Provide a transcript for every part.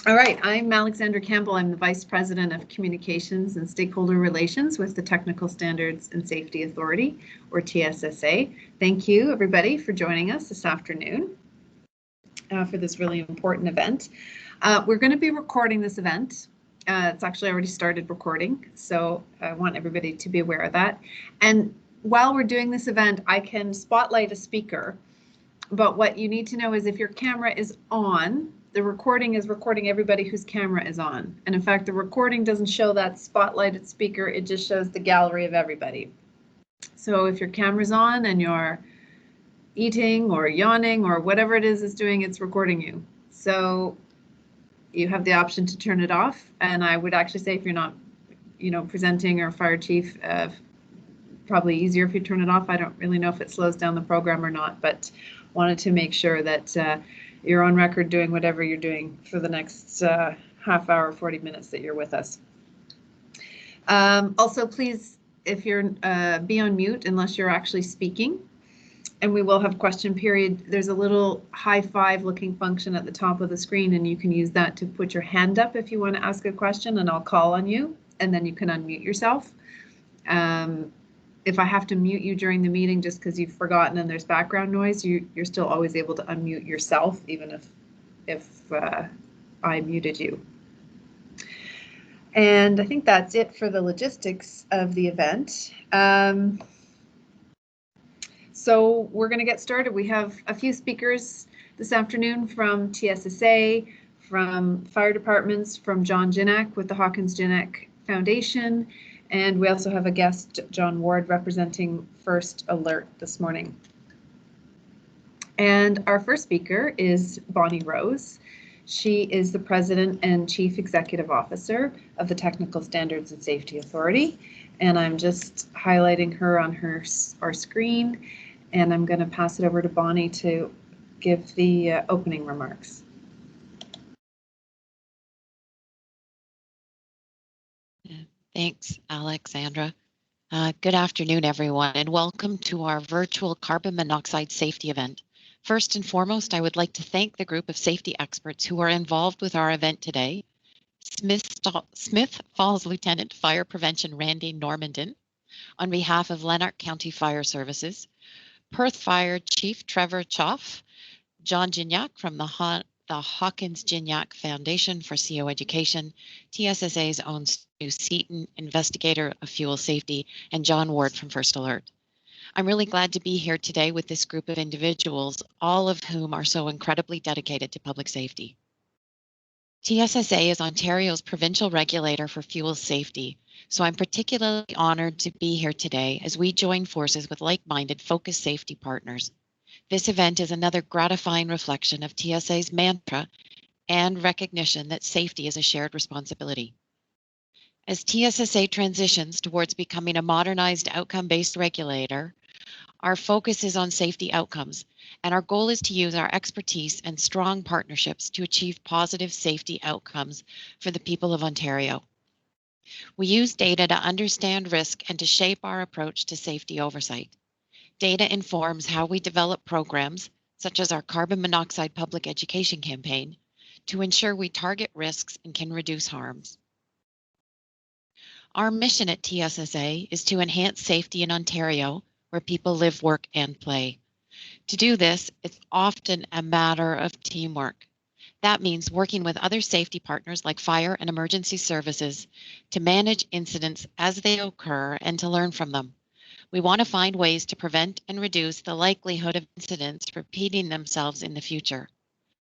All right, I'm Alexandra Campbell. I'm the Vice President of Communications and Stakeholder Relations with the Technical Standards and Safety Authority, or TSSA. Thank you, everybody, for joining us this afternoon for this really important event. We're going to be recording this event. It's actually already started recording, so I want everybody to be aware of that. And while we're doing this event, I can spotlight a speaker. But what you need to know is if your camera is on, the recording is recording everybody whose camera is on. And in fact, the recording doesn't show that spotlighted speaker, it just shows the gallery of everybody. So if your camera's on and you're eating or yawning or whatever it is it's doing, it's recording you. So you have the option to turn it off. And I would actually say if you're not, presenting or fire chief, probably easier if you turn it off. I don't really know if it slows down the program or not, but wanted to make sure that you're on record doing whatever you're doing for the next half hour, 40 minutes that you're with us. Also, please, if you're be on mute unless you're actually speaking. And we will have question period. There's a little high five looking function at the top of the screen, and you can use that to put your hand up if you want to ask a question, and I'll call on you, and then you can unmute yourself. If I have to mute you during the meeting just because you've forgotten and there's background noise, you're still always able to unmute yourself, even if I muted you. And I think that's it for the logistics of the event. So we're going to get started. We have a few speakers this afternoon from TSSA, from fire departments, from John Ginnack with the Hawkins Ginnack Foundation, and we also have a guest, John Ward, representing First Alert this morning. And our first speaker is Bonnie Rose. She is the President and Chief Executive Officer of the Technical Standards and Safety Authority. And I'm just highlighting her on our screen. And I'm going to pass it over to Bonnie to give the opening remarks. Thanks, Alexandra. Good afternoon, everyone, and welcome to our virtual carbon monoxide safety event. First and foremost, I would like to thank the group of safety experts who are involved with our event today. Smith Falls Lieutenant Fire Prevention Randy Normandin, on behalf of LANARK County Fire Services, Perth Fire Chief Trevor Choff, John Ginnack from the Hawkins Ginnack Foundation for CO Education, TSSA's own Stu Seaton, Investigator of Fuel Safety, and John Ward from First Alert. I'm really glad to be here today with this group of individuals, all of whom are so incredibly dedicated to public safety. TSSA is Ontario's provincial regulator for fuel safety, so I'm particularly honored to be here today as we join forces with like-minded focused safety partners. This event is another gratifying reflection of TSA's mantra and recognition that safety is a shared responsibility. As TSSA transitions towards becoming a modernized outcome-based regulator, our focus is on safety outcomes, and our goal is to use our expertise and strong partnerships to achieve positive safety outcomes for the people of Ontario. We use data to understand risk and to shape our approach to safety oversight. Data informs how we develop programs, such as our carbon monoxide public education campaign, to ensure we target risks and can reduce harms. Our mission at TSSA is to enhance safety in Ontario, where people live, work, and play. To do this, it's often a matter of teamwork. That means working with other safety partners like fire and emergency services to manage incidents as they occur and to learn from them. We want to find ways to prevent and reduce the likelihood of incidents repeating themselves in the future.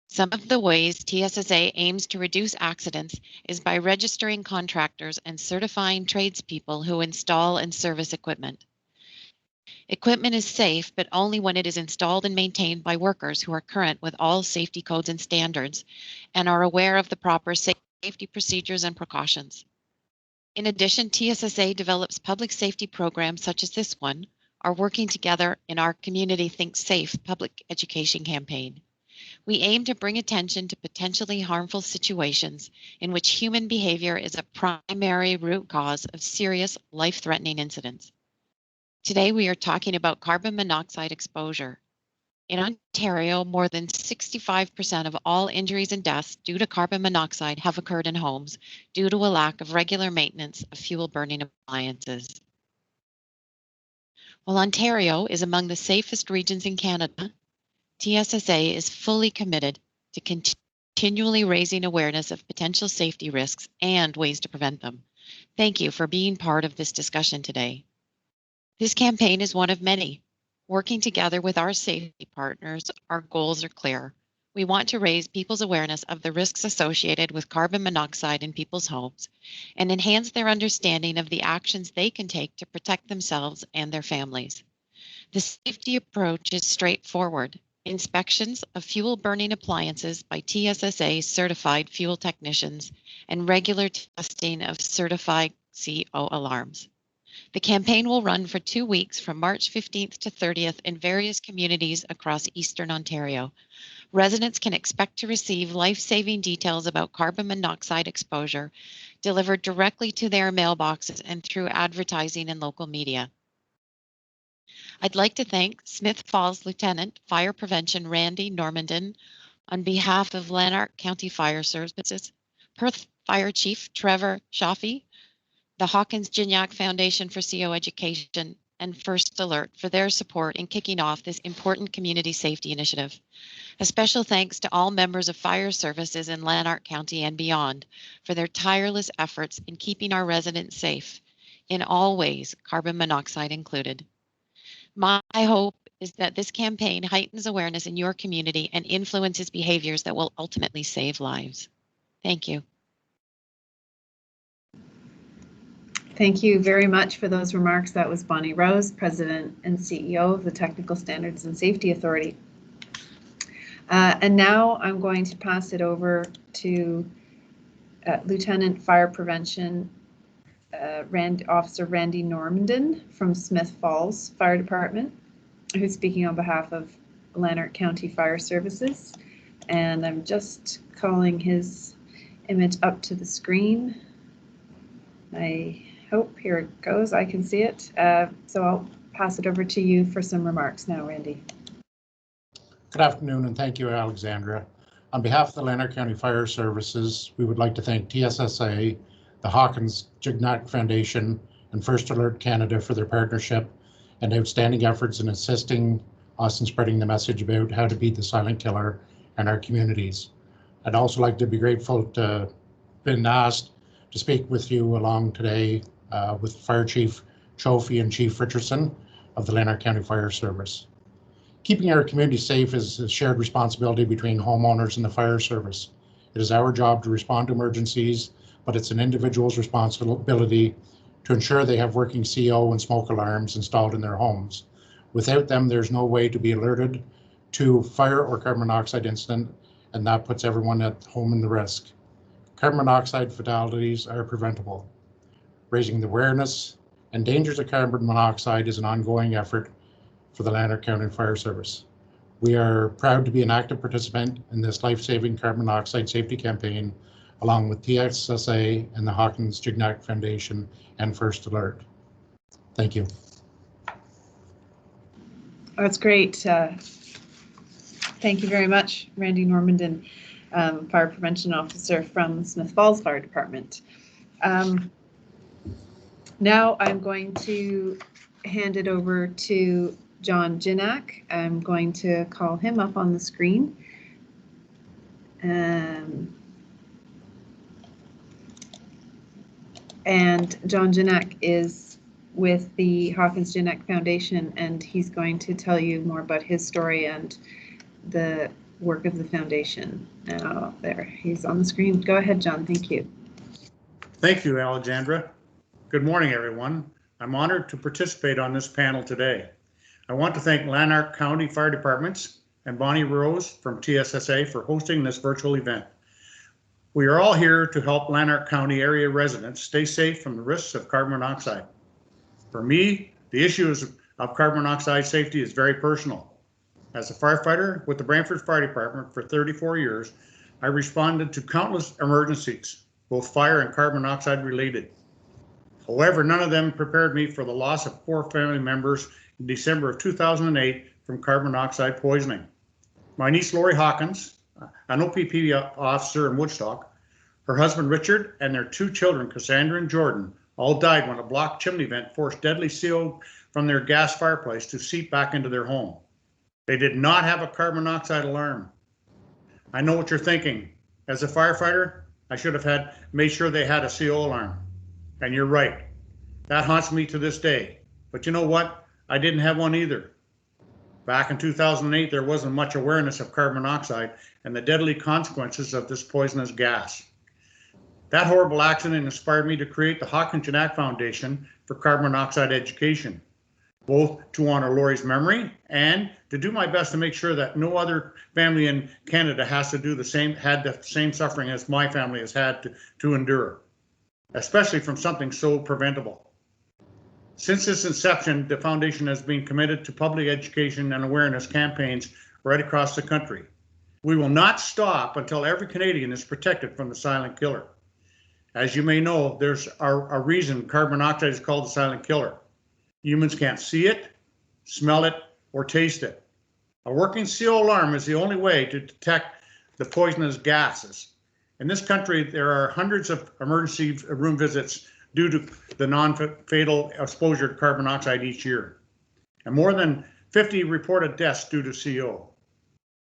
Some of the ways TSSA aims to reduce accidents is by registering contractors and certifying tradespeople who install and service equipment. Equipment is safe, but only when it is installed and maintained by workers who are current with all safety codes and standards and are aware of the proper safety procedures and precautions. In addition, TSSA develops public safety programs such as this one, are working together in our Community Think Safe public education campaign. We aim to bring attention to potentially harmful situations in which human behavior is a primary root cause of serious life-threatening incidents. Today, we are talking about carbon monoxide exposure. In Ontario, more than 65% of all injuries and deaths due to carbon monoxide have occurred in homes due to a lack of regular maintenance of fuel burning appliances. While Ontario is among the safest regions in Canada, TSSA is fully committed to continually raising awareness of potential safety risks and ways to prevent them. Thank you for being part of this discussion today. This campaign is one of many. Working together with our safety partners, our goals are clear. We want to raise people's awareness of the risks associated with carbon monoxide in people's homes and enhance their understanding of the actions they can take to protect themselves and their families. The safety approach is straightforward. Inspections of fuel burning appliances by TSSA certified fuel technicians and regular testing of certified CO alarms. The campaign will run for 2 weeks from March 15th to 30th in various communities across Eastern Ontario. Residents can expect to receive life-saving details about carbon monoxide exposure delivered directly to their mailboxes and through advertising in local media. I'd like to thank Smith Falls Lieutenant Fire Prevention Randy Normandin on behalf of Lanark County Fire Services, Perth Fire Chief Trevor Shafi, the Hawkins-Gignac Foundation for CO Education, and First Alert for their support in kicking off this important community safety initiative. A special thanks to all members of fire services in Lanark County and beyond for their tireless efforts in keeping our residents safe, in all ways, carbon monoxide included. My hope is that this campaign heightens awareness in your community and influences behaviors that will ultimately save lives. Thank you. Thank you very much for those remarks. That was Bonnie Rose, President and CEO of the Technical Standards and Safety Authority. And now I'm going to pass it over to Lieutenant Fire Prevention Officer Randy Normandin from Smith Falls Fire Department, who's speaking on behalf of Lanark County Fire Services. And I'm just calling his image up to the screen. I hope, here it goes, I can see it. So I'll pass it over to you for some remarks now, Randy. Good afternoon, and thank you, Alexandra. On behalf of the Lanark County Fire Services, we would like to thank TSSA, the Hawkins-Gignac Foundation, and First Alert Canada for their partnership and outstanding efforts in assisting us in spreading the message about how to beat the silent killer in our communities. I'd also like to be grateful to been asked to speak with you along today with Fire Chief Chofi and Chief Richardson of the Lanark County Fire Service. Keeping our community safe is a shared responsibility between homeowners and the fire service. It is our job to respond to emergencies, but it's an individual's responsibility to ensure they have working CO and smoke alarms installed in their homes. Without them, there's no way to be alerted to fire or carbon monoxide incident, and that puts everyone at home in the risk. Carbon monoxide fatalities are preventable. Raising the awareness and dangers of carbon monoxide is an ongoing effort for the Lanark County Fire Service. We are proud to be an active participant in this life-saving carbon monoxide safety campaign, along with TSSA and the Hawkins-Gignac Foundation and First Alert. Thank you. That's great. Thank you very much, Randy Normandin, Fire Prevention Officer from Smith Falls Fire Department. Now I'm going to hand it over to John Gignac. I'm going to call him up on the screen. And John Gignac is with the Hawkins-Gignac Foundation, and he's going to tell you more about his story and the work of the foundation. Now, there, he's on the screen. Go ahead, John. Thank you. Thank you, Alexandra. Good morning, everyone. I'm honored to participate on this panel today. I want to thank Lanark County Fire Departments and Bonnie Rose from TSSA for hosting this virtual event. We are all here to help Lanark County area residents stay safe from the risks of carbon monoxide. For me, the issue of carbon monoxide safety is very personal. As a firefighter with the Brantford Fire Department for 34 years, I responded to countless emergencies, both fire and carbon monoxide related. However, none of them prepared me for the loss of 4 family members in December of 2008 from carbon monoxide poisoning. My niece Lori Hawkins, an OPP officer in Woodstock, her husband Richard, and their 2 children, Cassandra and Jordan, all died when a blocked chimney vent forced deadly CO from their gas fireplace to seep back into their home. They did not have a carbon monoxide alarm. I know what you're thinking. As a firefighter, I should have made sure they had a CO alarm. And you're right. That haunts me to this day. But you know what? I didn't have one either. Back in 2008, there wasn't much awareness of carbon monoxide and the deadly consequences of this poisonous gas. That horrible accident inspired me to create the Hawkins-Janak Foundation for Carbon Monoxide Education, both to honor Lori's memory and to do my best to make sure that no other family in Canada had the same suffering as my family has had to endure, especially from something so preventable. Since its inception, the foundation has been committed to public education and awareness campaigns right across the country. We will not stop until every Canadian is protected from the silent killer. As you may know, there's a reason carbon monoxide is called the silent killer. Humans can't see it, smell it, or taste it. A working CO alarm is the only way to detect the poisonous gases. In this country, there are hundreds of emergency room visits due to the non-fatal exposure to carbon monoxide each year, and more than 50 reported deaths due to CO.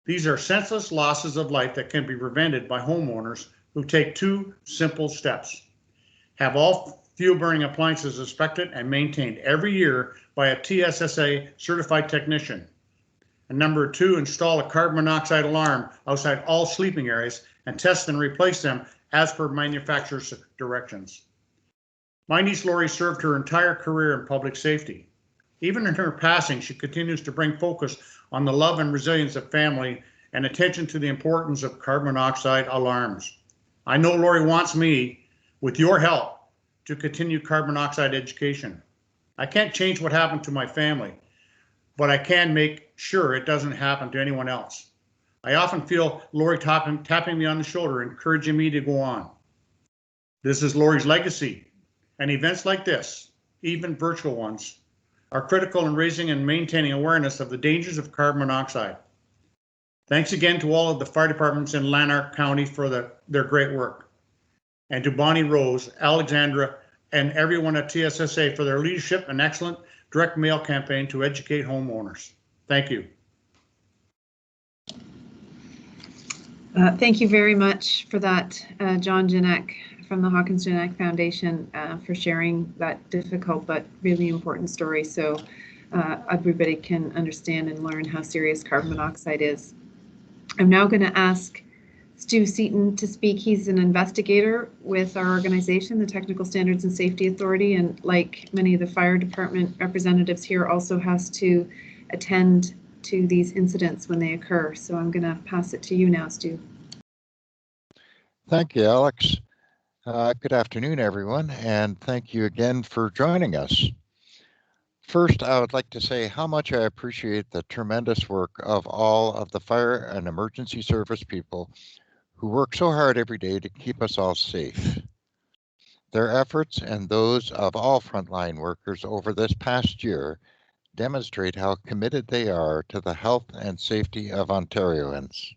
These are senseless losses of life that can be prevented by homeowners who take 2 simple steps. Have all fuel burning appliances inspected and maintained every year by a TSSA certified technician. And number 2, install a carbon monoxide alarm outside all sleeping areas and test and replace them as per manufacturer's directions. My niece Lori served her entire career in public safety. Even in her passing, she continues to bring focus on the love and resilience of family and attention to the importance of carbon monoxide alarms. I know Lori wants me, with your help, to continue carbon monoxide education. I can't change what happened to my family, but I can make sure it doesn't happen to anyone else. I often feel Lori tapping me on the shoulder, encouraging me to go on. This is Lori's legacy. And events like this, even virtual ones, are critical in raising and maintaining awareness of the dangers of carbon monoxide. Thanks again to all of the fire departments in Lanark County for their great work. And to Bonnie Rose, Alexandra, and everyone at TSSA for their leadership and excellent direct mail campaign to educate homeowners. Thank you. Thank you very much for that, John Janek from the Hawkins-Janak Foundation, for sharing that difficult but really important story so everybody can understand and learn how serious carbon monoxide is. I'm now going to ask Stu Seaton to speak. He's an investigator with our organization, the Technical Standards and Safety Authority, and like many of the fire department representatives here, also has to attend to these incidents when they occur. So I'm going to pass it to you now, Stu. Thank you, Alex. Good afternoon, everyone, and thank you again for joining us. First, I would like to say how much I appreciate the tremendous work of all of the fire and emergency service people who work so hard every day to keep us all safe. Their efforts and those of all frontline workers over this past year demonstrate how committed they are to the health and safety of Ontarians.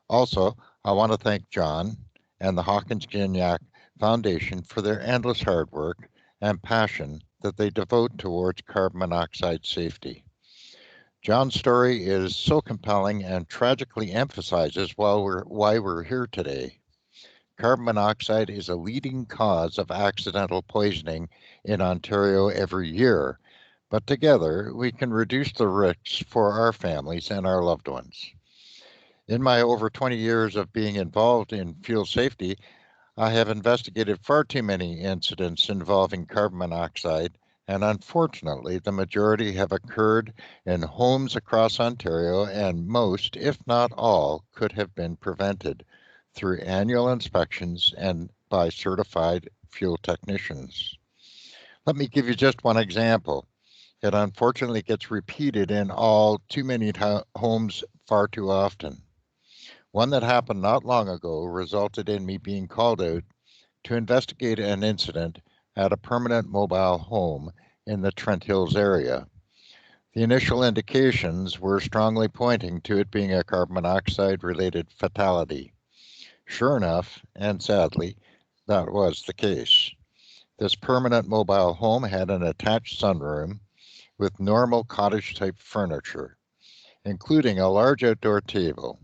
Also, I want to thank John and the Hawkins-Janak Foundation for their endless hard work and passion that they devote towards carbon monoxide safety. John's story is so compelling and tragically emphasizes why we're here today. Carbon monoxide is a leading cause of accidental poisoning in Ontario every year, but together we can reduce the risks for our families and our loved ones. In my over 20 years of being involved in fuel safety, I have investigated far too many incidents involving carbon monoxide, and unfortunately, the majority have occurred in homes across Ontario, and most, if not all, could have been prevented through annual inspections and by certified fuel technicians. Let me give you just one example. It unfortunately gets repeated in all too many homes far too often. One that happened not long ago resulted in me being called out to investigate an incident at a permanent mobile home in the Trent Hills area. The initial indications were strongly pointing to it being a carbon monoxide-related fatality. Sure enough, and sadly, that was the case. This permanent mobile home had an attached sunroom with normal cottage-type furniture, including a large outdoor table.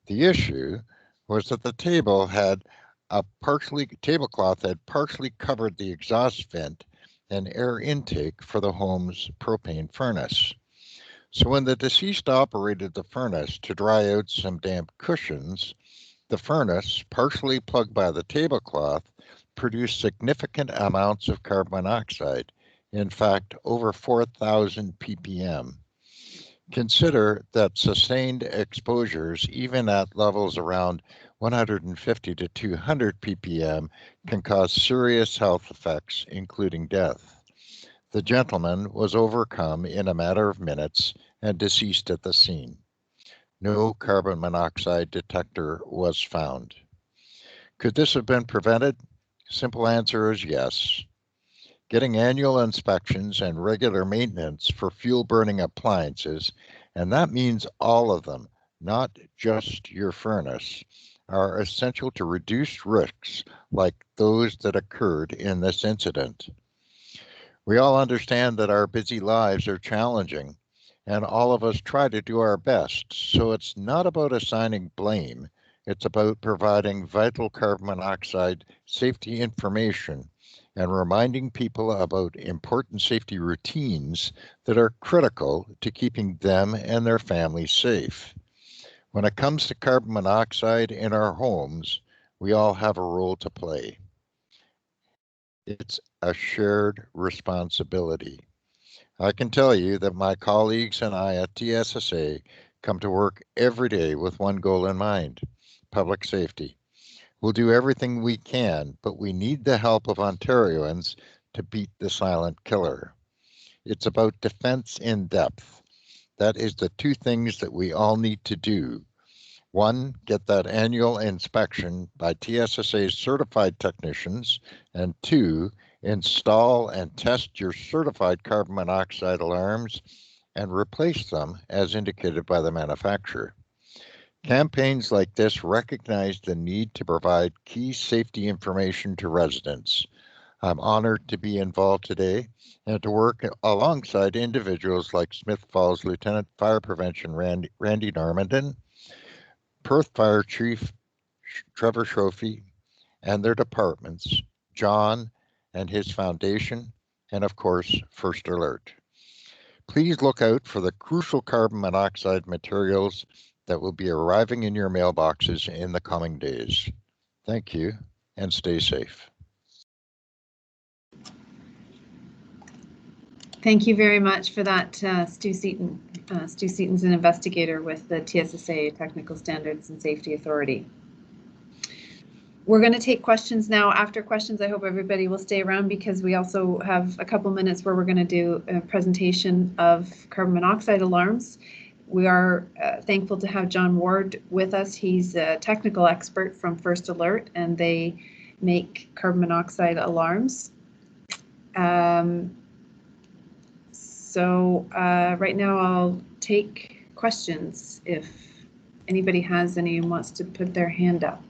The issue was that the tablecloth had partially covered the exhaust vent and air intake for the home's propane furnace. So when the deceased operated the furnace to dry out some damp cushions, the furnace, partially plugged by the tablecloth, produced significant amounts of carbon monoxide, in fact, over 4,000 ppm. Consider that sustained exposures, even at levels around 150 to 200 ppm, can cause serious health effects, including death. The gentleman was overcome in a matter of minutes and deceased at the scene. No carbon monoxide detector was found. Could this have been prevented? Simple answer is yes. Getting annual inspections and regular maintenance for fuel burning appliances, and that means all of them, not just your furnace, are essential to reduce risks like those that occurred in this incident. We all understand that our busy lives are challenging, and all of us try to do our best, so it's not about assigning blame, it's about providing vital carbon monoxide safety information and reminding people about important safety routines that are critical to keeping them and their families safe. When it comes to carbon monoxide in our homes, we all have a role to play. It's a shared responsibility. I can tell you that my colleagues and I at TSSA come to work every day with one goal in mind: public safety. We'll do everything we can, but we need the help of Ontarians to beat the silent killer. It's about defense in depth. That is the two things that we all need to do. One, get that annual inspection by TSSA certified technicians, and two, install and test your certified carbon monoxide alarms and replace them as indicated by the manufacturer. Campaigns like this recognize the need to provide key safety information to residents. I'm honored to be involved today and to work alongside individuals like Smith Falls Lieutenant Fire Prevention Randy Normandin, Perth Fire Chief Trevor Trophy, and their departments, John and his foundation, and of course, First Alert. Please look out for the crucial carbon monoxide materials that will be arriving in your mailboxes in the coming days. Thank you, and stay safe. Thank you very much for that, Stu Seaton. Stu Seaton's an investigator with the TSSA, Technical Standards and Safety Authority. We're going to take questions now. After questions, I hope everybody will stay around because we also have a couple minutes where we're going to do a presentation of carbon monoxide alarms. We are thankful to have John Ward with us. He's a technical expert from First Alert, and they make carbon monoxide alarms. So right now I'll take questions if anybody has any and wants to put their hand up.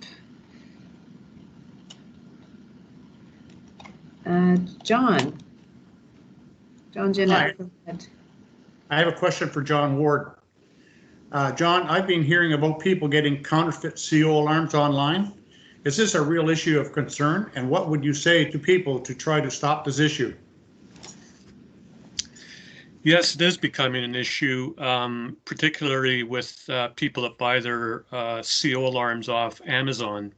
John Jeanette, Hi. go ahead. I have a question for John Ward. John, I've been hearing about people getting counterfeit CO alarms online. Is this a real issue of concern? And what would you say to people to try to stop this issue? Yes, it is becoming an issue, particularly with people that buy their CO alarms off Amazon.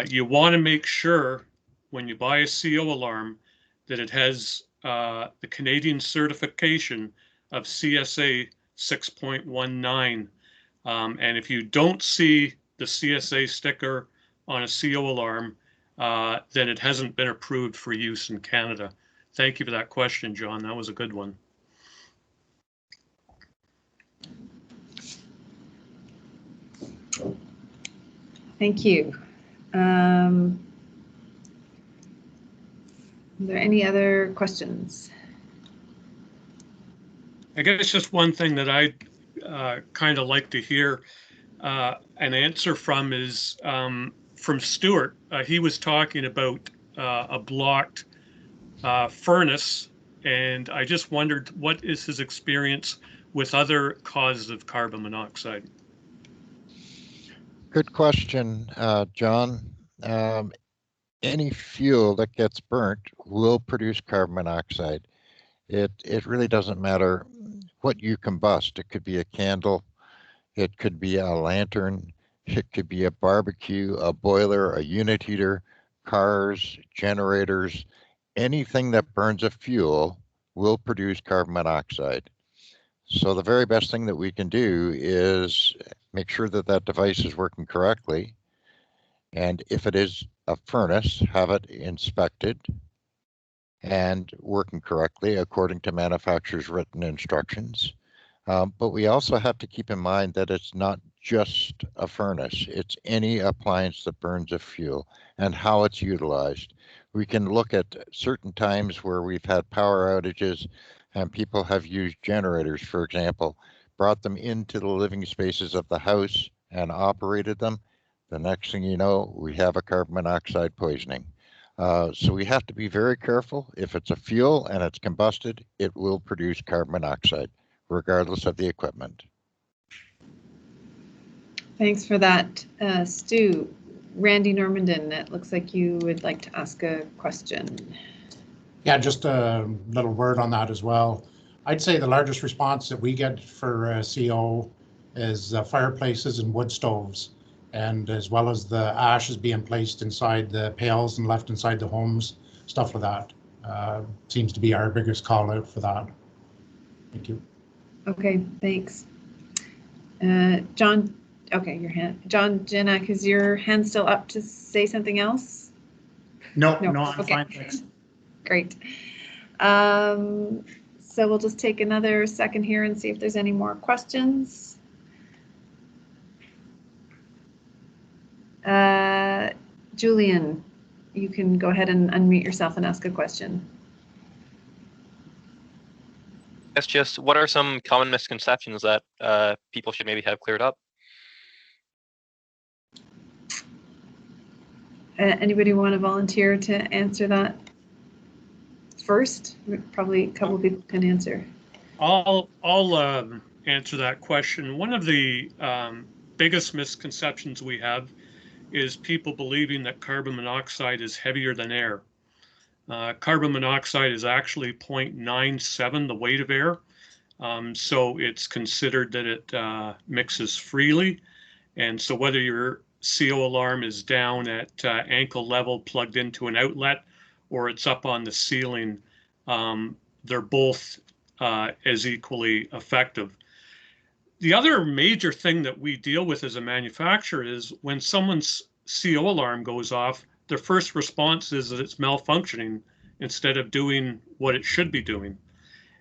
You want to make sure when you buy a CO alarm that it has the Canadian certification of CSA 6.19. And if you don't see the CSA sticker on a CO alarm, then it hasn't been approved for use in Canada. Thank you for that question, John. That was a good one. Thank you. Are there any other questions? I guess just one thing that I kind of like to hear an answer from is from Stuart. He was talking about a blocked furnace, and I just wondered what is his experience with other causes of carbon monoxide? Good question, John. Any fuel that gets burnt will produce carbon monoxide. It really doesn't matter what you combust. It could be a candle, it could be a lantern, it could be a barbecue, a boiler, a unit heater, cars, generators. Anything that burns a fuel will produce carbon monoxide. So the very best thing that we can do is make sure that that device is working correctly. And if it is a furnace, have it inspected and working correctly according to manufacturer's written instructions. But we also have to keep in mind that it's not just a furnace, it's any appliance that burns a fuel and how it's utilized. We can look at certain times where we've had power outages and people have used generators, for example, brought them into the living spaces of the house and operated them. The next thing you know, we have a carbon monoxide poisoning. So we have to be very careful. If it's a fuel and it's combusted, it will produce carbon monoxide, regardless of the equipment. Thanks for that, Stu. Randy Normandin, it looks like you would like to ask a question. Yeah, just a little word on that as well. I'd say the largest response that we get for CO is fireplaces and wood stoves, and as well as the ashes being placed inside the pails and left inside the homes, stuff like that. Seems to be our biggest call out for that. Thank you. Okay, thanks. John, okay, your hand. John Janak, is your hand still up to say something else? No, I'm okay. Fine, thanks. Great. So we'll just take another second here and see if there's any more questions. Julian, you can go ahead and unmute yourself and ask a question. Yes, just what are some common misconceptions that people should maybe have cleared up? Anybody want to volunteer to answer that first? Probably a couple of people can answer. I'll answer that question. One of the biggest misconceptions we have is people believing that carbon monoxide is heavier than air. Carbon monoxide is actually 0.97 the weight of air. So it's considered that it mixes freely. And so whether your CO alarm is down at ankle level plugged into an outlet or it's up on the ceiling, they're both as equally effective. The other major thing that we deal with as a manufacturer is when someone's CO alarm goes off, their first response is that it's malfunctioning instead of doing what it should be doing.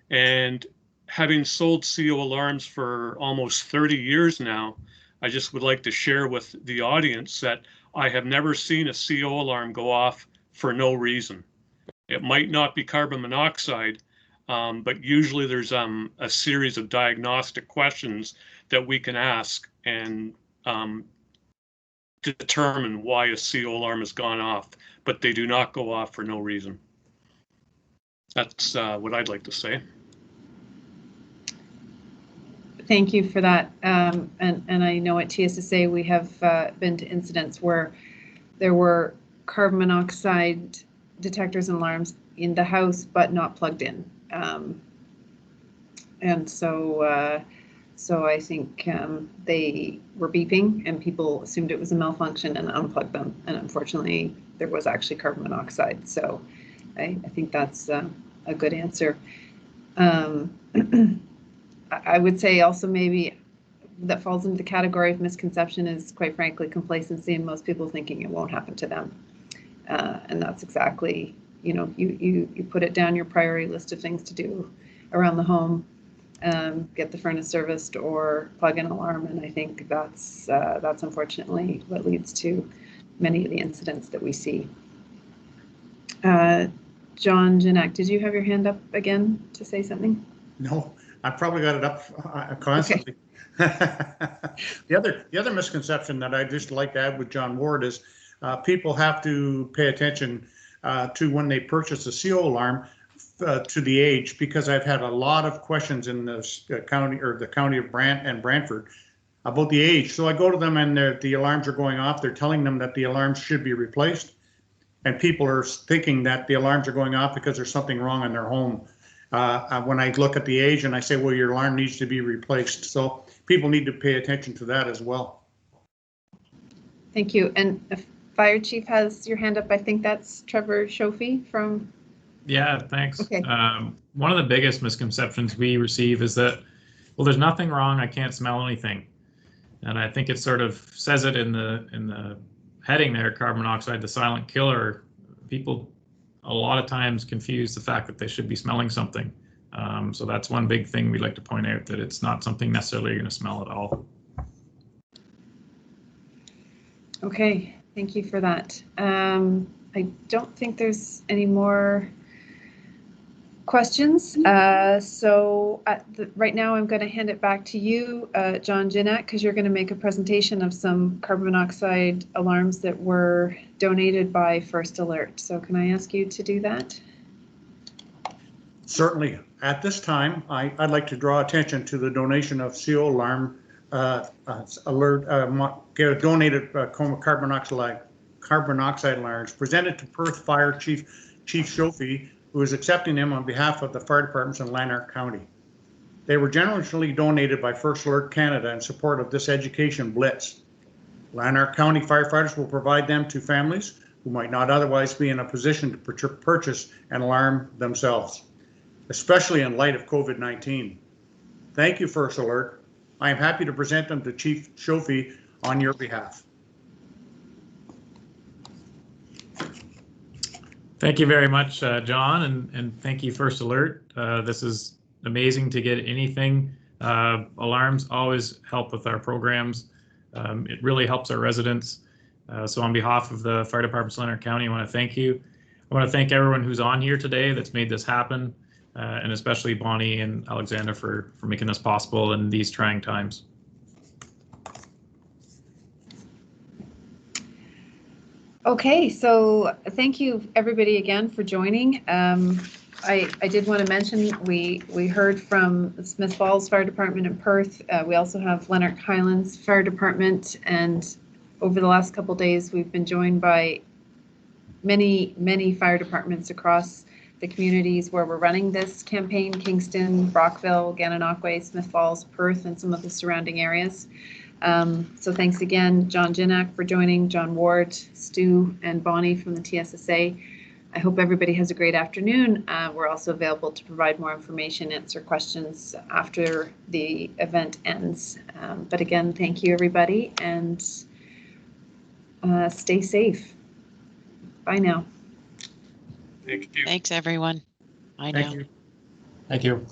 And having sold CO alarms for almost 30 years now, I just would like to share with the audience that I have never seen a CO alarm go off for no reason. It might not be carbon monoxide, but usually there's a series of diagnostic questions that we can ask and determine why a CO alarm has gone off, but they do not go off for no reason. That's what I'd like to say. Thank you for that. And I know at TSSA we have been to incidents where there were carbon monoxide detectors and alarms in the house, but not plugged in. And so I think they were beeping and people assumed it was a malfunction and unplugged them. And unfortunately, there was actually carbon monoxide. So I think that's a good answer. I would say also maybe that falls into the category of misconception is, quite frankly, complacency and most people thinking it won't happen to them. And that's exactly, you put it down your priority list of things to do around the home, get the furnace serviced or plug in an alarm. And I think that's unfortunately what leads to many of the incidents that we see. John Janak, did you have your hand up again to say something? No, I've probably got it up constantly. The other misconception that I just like to add with John Ward is people have to pay attention to when they purchase a CO alarm to the age, because I've had a lot of questions in this county, or the county of Brantford, about the age. So I go to them and the alarms are going off. They're telling them that the alarms should be replaced. And people are thinking that the alarms are going off because there's something wrong in their home. When I look at the age and I say, well, your alarm needs to be replaced. So people need to pay attention to that as well. Thank you. And the fire chief has your hand up. I think that's Trevor Shofie from. Yeah, thanks. Okay. One of the biggest misconceptions we receive is that, well, there's nothing wrong. I can't smell anything. And I think it sort of says it in the heading there, carbon monoxide, the silent killer. People a lot of times confuse the fact that they should be smelling something. So that's one big thing we'd like to point out, that it's not something necessarily you're going to smell at all. Okay, thank you for that. I don't think there's any more questions. So right now I'm going to hand it back to you, John Jinak, because you're going to make a presentation of some carbon monoxide alarms that were donated by First Alert. So can I ask you to do that? Certainly. At this time, I'd like to draw attention to the donation of CO alarm alert donated carbon monoxide alarms presented to Perth Fire Chief Shofie, who is accepting them on behalf of the fire departments in Lanark County. They were generously donated by First Alert Canada in support of this education blitz. Lanark County firefighters will provide them to families who might not otherwise be in a position to purchase an alarm themselves, especially in light of COVID-19. Thank you, First Alert. I am happy to present them to Chief Shofie on your behalf. Thank you very much, John, and thank you, First Alert. This is amazing to get anything. Alarms always help with our programs. It really helps our residents. So on behalf of the Fire Department of Lanark County, I want to thank you. I want to thank everyone who's on here today that's made this happen, and especially Bonnie and Alexandra for making this possible in these trying times. Okay, so thank you everybody again for joining. I did want to mention we heard from the Smith Falls Fire Department in Perth. We also have Lanark Highlands Fire Department, and over the last couple of days we've been joined by many fire departments across the communities where we're running this campaign: Kingston, Brockville, Gananoque, Smith Falls, Perth, and some of the surrounding areas. So thanks again, John Jinak, for joining, John Ward, Stu, and Bonnie from the TSSA. I hope everybody has a great afternoon. We're also available to provide more information, answer questions after the event ends. But again, thank you, everybody, and stay safe. Bye now. Thank you. Thanks, everyone. Bye now. Thank you. Thank you.